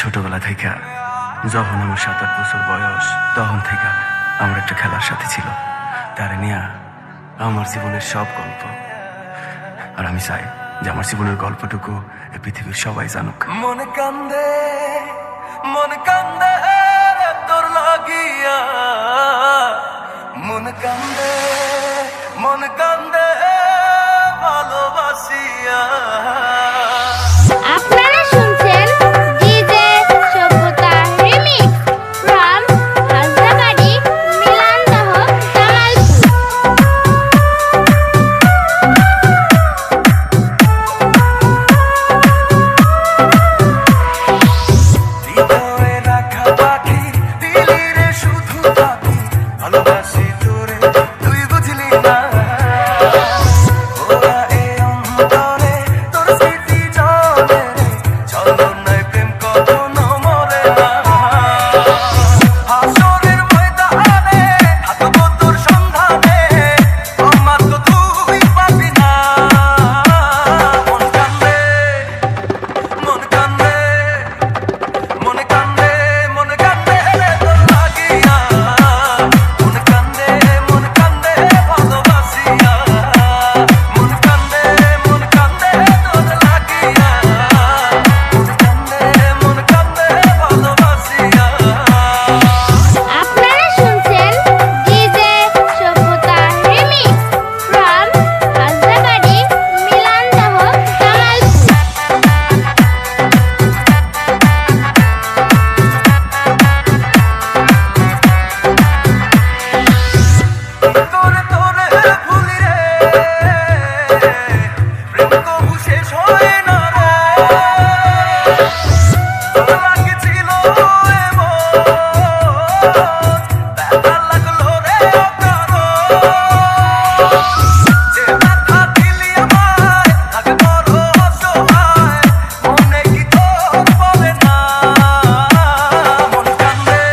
ছোটবেলা থেকে যখন আমার 7-8 বছর বয়স তখন থেকে আমার একটা খেলার সাথী ছিল। তারে নিয়ে আমার জীবনের সব গল্প, আর আমি চাই যে আমার জীবনের গল্পটুকু এই পৃথিবীর সবাই জানুক। মন কান্দে তোর লাগিয়া, মন কান্দে ভালোবাসিয়া। আপনারা শুনছেন ডিজে সভ্যতা রিমিক্স ফ্রম হালদাবাড়ি, মিলানদহ, হৃদয়ে রাখা পাখি দিলি রে শুধু পাখি, ভালোবাসি তোরে তুই বুঝলি না। ওরা এ অন্তরে তোর স্মৃতি জলে রে, ছলনায় প্রেম কখনো মরে না। হাসরের ময়দানে থাকবো তোর সন্ধানে, আমার তো তুই পাবি না। মন কান্দে মন কান্দে রে তোর লাগিয়া, মন কান্দে ভালোবাসিয়া। মন কান্দে তোর লাগিয়া, মন কান্দে ভালোবাসিয়া। আপনারা শুনছেন ডিজে সভ্যতা রিমিক্স ফ্রম হালদাবাড়ি, মিলানদহ, তোরে ভুলি রে, প্রেম কবু শেষ হয় না রে। তোর লাগছিল এমন, ব্যথা লাগলো রে অকারণ। যে ব্যথা দিলি আমায়, থাকে বড় অসহায়, মনে কি তোর পড়ে না। মন কান্দে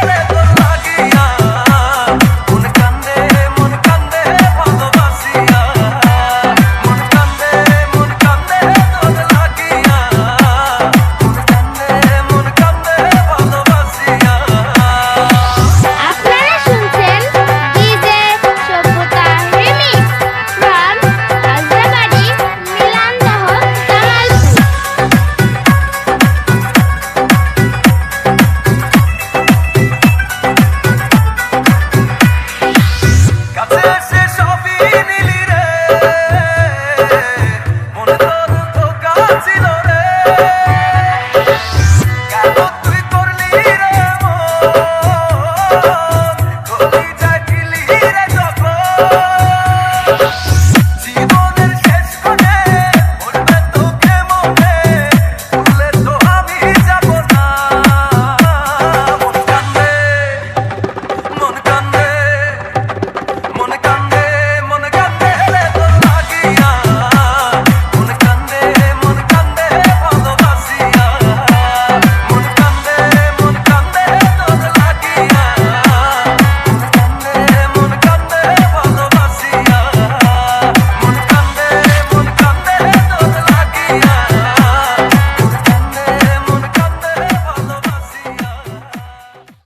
রে তোর লাগিয়া, মন কান্দে ভালোবাসিয়া। মন কান্দে তোর লাগিয়া, মন কান্দে ভালোবাসিয়া। আপনারা শুনছেন ডিজে সভ্যতা রিমিক্স ফ্রম হালদাবাড়ি, মিলানদহ, কাছে এসে সবই নিলি রে, মনে তোর ধোঁকা ছিল রে। কেন তুই করলি রে মন, কলিজায় দিলি রে যখন।